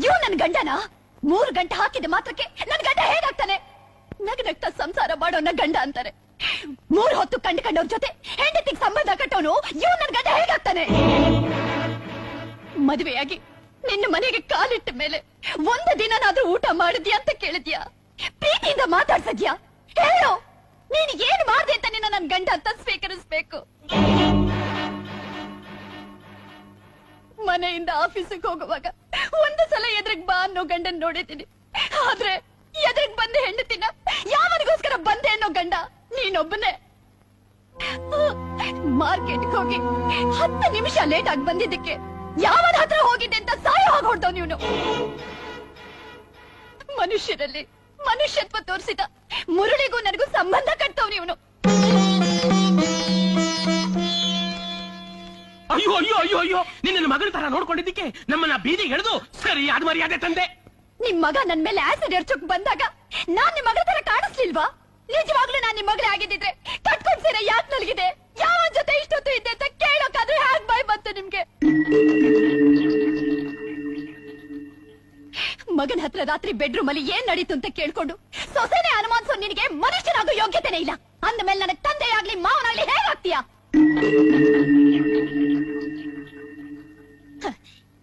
ಇವ್ ನನ್ ಗಂಡನ 3 ಗಂಟೆ ಹಾಕಿದ ಮಾತ್ರಕ್ಕೆ ನನ್ ಗಂಡ ಹೇಗಾಗ್ತಾನೆ? ನಗನಗ್ತಾ ಸಂಸಾರ ಮಾಡೋನ ಗಂಡ ಅಂತಾರೆ. 3 ಹೊತ್ತು ಕಂಡ್ಕೊಂಡವ್ರ ಜೊತೆ ಹೆಂಡತಿಗೆ ಸಂಬಂಧ ಕಟ್ಟೋನು ಇವ್ ನನ್ ಗಂಡ ಹೇಗಾಗ್ತಾನೆ? ಮದುವೆಯಾಗಿ ನಿನ್ನ ಮನೆಗೆ ಕಾಲಿಟ್ಟ ಮೇಲೆ 1 ದಿನನಾದ್ರೂ ಊಟ ಮಾಡಿದ್ಯಾ ಅಂತ ಕೇಳಿದ್ಯಾ? ಪ್ರೀತಿಯಿಂದ ಮಾತಾಡ್ಸದ್ಯಾ? ಹೇಳು, ನೀನ್ ಏನ್ ಮಾಡ್ದೆ ಅಂತ ನಿನ್ನ ನನ್ ಗಂಡ ಅಂತ ಸ್ವೀಕರಿಸ್ಬೇಕು. ಮನೆಯಿಂದ ಆಫೀಸಿಗೆ ಹೋಗುವಾಗ 1 ಸಲ ಎದುರಿಗೆ ಬಾ ಅನ್ನೋ ಗಂಡನ್ ನೋಡಿದ್ದೀನಿ. ಆದ್ರೆ ಎದುರಿಗೆ ಬಂದೆ ಹೆಂಡತಿನ ಯಾವನಿಗೋಸ್ಕರ ಬಂದೆ ಅನ್ನೋ ಗಂಡ ನೀನೊಬ್ಬನೇ. ಮಾರ್ಕೆಟ್ಗೆ ಹೋಗಿ 10 ನಿಮಿಷ ಲೇಟ್ ಆಗಿ ಬಂದಿದ್ದಕ್ಕೆ ಯಾವನ ಹತ್ರ ಹೋಗಿದ್ದೆ ಅಂತ ಸಾಯ ಹೋಗಿ ಹೊಡ್ದವ್ ನೀನು. ಮನುಷ್ಯರಲ್ಲಿ ಮನುಷ್ಯತ್ವ ತೋರಿಸಿದ ಮುರುಳಿಗೂ ನನಗೂ ಸಂಬಂಧ ಕಟ್ತವ್ ನೀವನು. ಅಯ್ಯೋ ಅಯ್ಯೋ ಅಯ್ಯೋ ಅಯ್ಯೋ, ನಿನ್ನ ಮಗಳ ತರ ನೋಡ್ಕೊಂಡಿದ್ದಕ್ಕೆ ನಮ್ಮನ್ನ ಬೀದಿಗೆ ಎಳೆದು ಸರಿಯಾದ ಮರ್ಯಾದೆ ತಂದೆ. ನಿಮ್ ಮಗ ನನ್ ಮೇಲೆ ಆಸಿಡ್ ಎರ್ಚೋಕ್ ಬಂದಾಗ ನಾನ್ ನಿಮ್ ಮಗಳ ತರ ಕಾಣಿಸ್ಲಿಲ್ವಾ? ನಿಜವಾಗ್ಲೂ ನಾನ್ ನಿಮ್ ಮಗಳೇ ಆಗಿದ್ದಿದ್ರೆ ಕಟ್ಕೊಂಡ್ ಸೀರೆ ಯಾಕೆ ನಲ್ಗಿದೆ? ಯಾವನ್ ಜೊತೆ ಇಷ್ಟೊತ್ತು ಇದ್ದೆ ಅಂತ ಕೇಳೋಕಾದ್ರೆ ಹ್ಯಾಕ್ ಬಾಯ್ ಬಂತು ನಿಮ್ಗೆ? ಮಗನ ಹತ್ರ ರಾತ್ರಿ ಬೆಡ್ರೂಮ್ ಅಲ್ಲಿ ಏನ್ ನಡೀತು ಅಂತ ಕೇಳ್ಕೊಂಡು ಸೊಸೆನೆ ಅನುಮಾನಿಸೋ ನಿನಗೆ ಮನುಷ್ಯನಾಗೋ ಯೋಗ್ಯತೆನೇ ಇಲ್ಲ. ಅಂದ ಮೇಲೆ ನನಗ್ ತಂದೆ ಆಗ್ಲಿ ಮಾವನಾಗ್ಲಿ ಹೇಗಾಗ್ತೀಯಾ?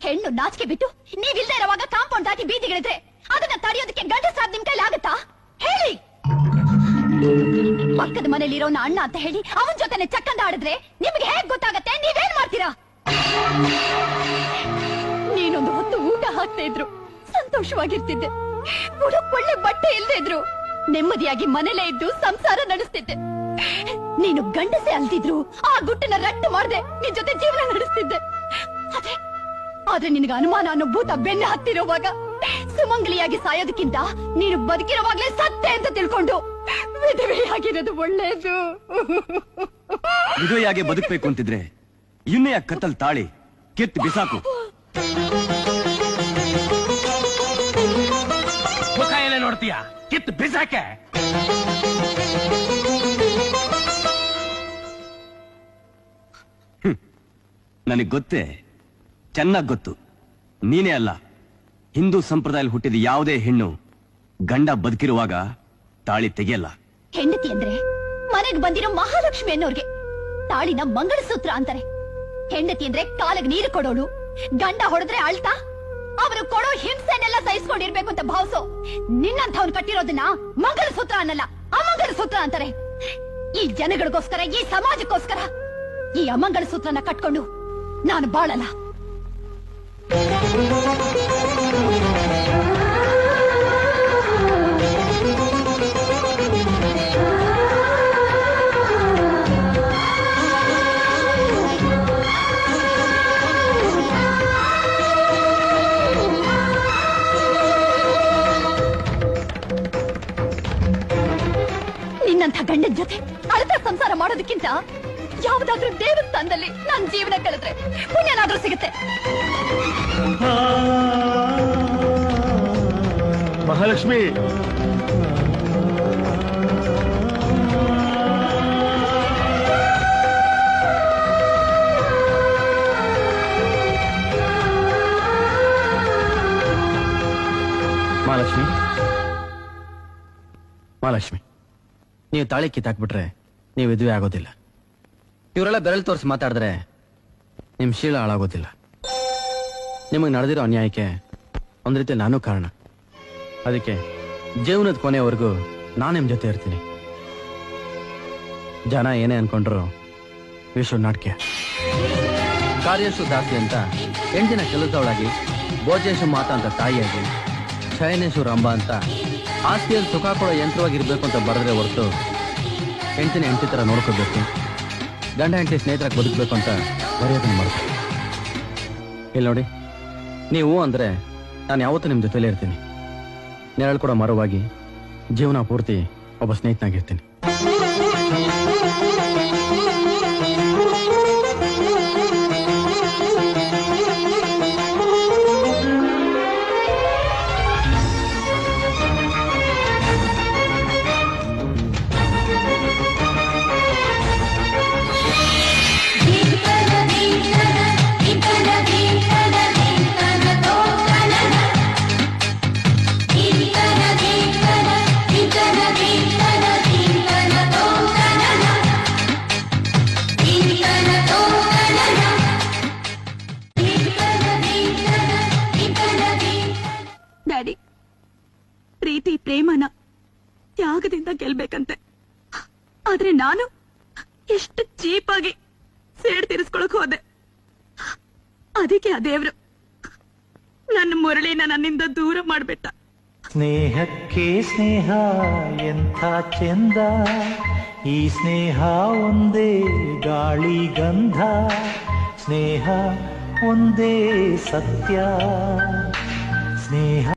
ಹೆಣ್ಣು ನಾಚಿಕೆ ಬಿಟ್ಟು ನೀವಿಲ್ದೇ ಇರುವಾಗ ಕಾಂಪೌಂಡ್ ದಾಟಿ ಬೀದಿಗಿಳಿದ್ರೆ ಅದನ್ನ ತಡೆಯೋದಕ್ಕೆ ಗಂಡಸಾದ್ ನಿಮ್ ಕೈಲಿ ಆಗುತ್ತಾ? ಹೇಳಿ. ಪಕ್ಕದ ಮನೇಲಿ ಇರೋನ ಅಣ್ಣ ಅಂತ ಹೇಳಿ ಅವನ್ ಜೊತೆನೆ ಚಕ್ಕಂದ ಆಡಿದ್ರೆ ನಿಮ್ಗೆ ಹೇಗ್ ಗೊತ್ತಾಗತ್ತೆ? ನೀವೇನ್ ಮಾಡ್ತೀರಾ? ನೀನೊಂದು ಹೊತ್ತು ಊಟ ಹಾಕ್ತಾ ಇದ್ರು ಸಂತೋಷವಾಗಿರ್ತಿದ್ದೆ. ಒಳ್ಳೆ ಬಟ್ಟೆ ಇಲ್ದೇ ಇದ್ರು ನೆಮ್ಮದಿಯಾಗಿ ಮನೇಲೇ ಇದ್ದು ಸಂಸಾರ ನಡೆಸ್ತಿದ್ದೆ. ನೀನು ಗಂಡಸೆ ಅಲ್ದಿದ್ರು ಆ ಗುಟ್ಟನ ರಟ್ಟು ಮಾಡ್ದೆ ನಿನ್ ಜೊತೆ ಜೀವನ ನಡೆಸ್ತಿದ್ದೆ. ಆದ್ರೆ ನಿನಗೆ ಅನುಮಾನ ಅನ್ನೋ ಭೂತ ಬೆನ್ನ ಹತ್ತಿರುವಾಗ ಸುಮಂಗಲಿಯಾಗಿ ಸಾಯೋದಕ್ಕಿಂತ ನೀನು ಬದುಕಿರುವಾಗ್ಲೇ ಸತ್ತೆ ಅಂತ ತಿಳ್ಕೊಂಡು ವಿಧವೆಯಾಗಿರೋದು ಒಳ್ಳೇದು. ವಿಧವೆಯಾಗಿ ಬದುಕಬೇಕು ಅಂತಿದ್ರೆ ಇನ್ನೇ ಕತ್ತಲ್ ತಾಳಿ ಕೆತ್ತು ಬಿಸಾಕು. ಮುಖ ಎಲ್ಲ ನೋಡ್ತೀಯ? ಕಿತ್ತು ಬಿಸಾಕೆ. ನನಗ್ ಗೊತ್ತೇ, ಚೆನ್ನಾಗ್ ಗೊತ್ತು. ನೀನೇ ಅಲ್ಲ, ಹಿಂದೂ ಸಂಪ್ರದಾಯದಲ್ಲಿ ಹುಟ್ಟಿದ ಯಾವುದೇ ಹೆಣ್ಣು ಗಂಡ ಬದುಕಿರುವಾಗ ತಾಳಿ ತೆಗೆಯಲ್ಲ. ಹೆಂಡತಿ ಅಂದ್ರೆ ಮನೆಗೆ ಬಂದಿರೋ ಮಹಾಲಕ್ಷ್ಮಿ ಅನ್ನೋರ್ಗೆ ತಾಳಿನ ಮಂಗಳಸೂತ್ರ ಅಂತಾರೆ. ಹೆಂಡತಿ ಅಂದ್ರೆ ಕಾಲಿಗೆ ನೀರು ಕೊಡೋಳು. ಗಂಡ ಹೊಡೆದ್ರೆ ಅಳ್ತಾ ಅವರು ಕೊಡೋ ಹಿಂಸೆನೆಲ್ಲ ಸಹಿಸ್ಕೊಂಡಿರ್ಬೇಕು ಅಂತ ಭಾವಿಸೋ ನಿನ್ನಂಥವ್ನು ಕಟ್ಟಿರೋದನ್ನ ಮಂಗಳಸೂತ್ರ ಅನ್ನಲ್ಲ, ಅಮಂಗಲಸೂತ್ರ ಅಂತಾರೆ. ಈ ಜನಗಳಿಗೋಸ್ಕರ, ಈ ಸಮಾಜಕ್ಕೋಸ್ಕರ ಈ ಅಮಂಗಲಸೂತ್ರನ ಕಟ್ಕೊಂಡು ನಾನು ಬಾಳಲ್ಲ. ನಿನ್ನಂಥ ಗಂಡನ ಜೊತೆ ಅರ್ಧ ಸಂಸಾರ ಮಾಡೋದಕ್ಕಿಂತ ಯಾವುದಾದ್ರೂ ದೇವಸ್ಥಾನದಲ್ಲಿ ನನ್ನ ಜೀವನ ಕಳೆದ್ರೆ ಪುಣ್ಯನಾದ್ರೂ ಸಿಗುತ್ತೆ. ಮಹಾಲಕ್ಷ್ಮಿ, ಮಹಾಲಕ್ಷ್ಮಿ, ಮಹಾಲಕ್ಷ್ಮಿ, ನೀವು ತಾಳಿ ಕಿತ್ತಾಕ್ಬಿಟ್ರೆ ನೀವು ಮದುವೆ ಆಗೋದಿಲ್ಲ. ಇವರೆಲ್ಲ ಬೆರಳು ತೋರಿಸಿ ಮಾತಾಡಿದ್ರೆ ನಿಮ್ ಶೀಲ ಹಾಳಾಗೋದಿಲ್ಲ. ನಿಮಗೆ ನಡೆದಿರೋ ಅನ್ಯಾಯಕ್ಕೆ ಒಂದ್ ರೀತಿ ನಾನು ಕಾರಣ. ಅದಕ್ಕೆ ಜೀವನದ ಕೊನೆಯವರೆಗೂ ನಾನು ನಿಮ್ ಜೊತೆ ಇರ್ತೀನಿ. ಜನ ಏನೇ ಅನ್ಕೊಂಡ್ರು ವಿಶ್ವ ನಾಟ್ಯ ಕಾರ್ಯಶು ದಾಸಿ ಅಂತ 8 ದಿನ ಕೆಲಸದವಳಾಗಿ, ಭೋಜೇಶು ಮಾತಾ ಅಂತ ತಾಯಿಯಾಗಿ, ಶಯನೇಶ್ವರ ಅಂಬ ಅಂತ ಆಸ್ತಿಯಲ್ಲಿ ಸುಖ ಕೊಡೋ ಯಂತ್ರವಾಗಿರ್ಬೇಕು ಅಂತ ಬರೆದ್ರೆ ಹೊರತು ಹೆಂಡತಿನ ಹೆಂಡತಿ ಥರ ನೋಡ್ಕೋಬೇಕು, ಗಂಡ ಹೆಂಡತಿ ಸ್ನೇಹಿತರಾಗಿ ಬದುಕಬೇಕು ಅಂತ ಬರೆಯೋದನ್ನ ಮಾಡ್ತೀನಿ. ಇಲ್ಲಿ ನೋಡಿ, ನೀವು ಅಂದರೆ ನಾನು ಯಾವತ್ತೂ ನಿಮ್ಮ ಜೊತೆಲೇ ಇರ್ತೀನಿ. ನೆರಳು ಕೊಡೋ ಮರವಾಗಿ ಜೀವನ ಪೂರ್ತಿ ಒಬ್ಬ ಸ್ನೇಹಿತನಾಗಿರ್ತೀನಿ. Ding, ding, ding, ding, ding, ding, ding, ding, ding, ding, ding, ding, ಪ್ರೇಮನ ತ್ಯಾಗದಿಂದ ಗೆಲ್ಬೇಕಂತೆ. ಆದ್ರೆ ನಾನು ಎಷ್ಟು ಚೀಪಾಗಿ ಸೇಡ್ ತೀರಿಸ್ಕೊಳಕ್ ಹೋದೆ. ಅದಕ್ಕೆ ಆ ದೇವ್ರು ನನ್ನ ಮುರಳಿನ ನನ್ನಿಂದ ದೂರ ಮಾಡ್ಬಿಟ್ಟ. ಸ್ನೇಹಕ್ಕೆ ಸ್ನೇಹ ಎಂಥ ಚೆಂದ, ಈ ಸ್ನೇಹ ಒಂದೇ ಗಾಳಿ ಗಂಧ, ಸ್ನೇಹ ಒಂದೇ ಸತ್ಯ, ಸ್ನೇಹ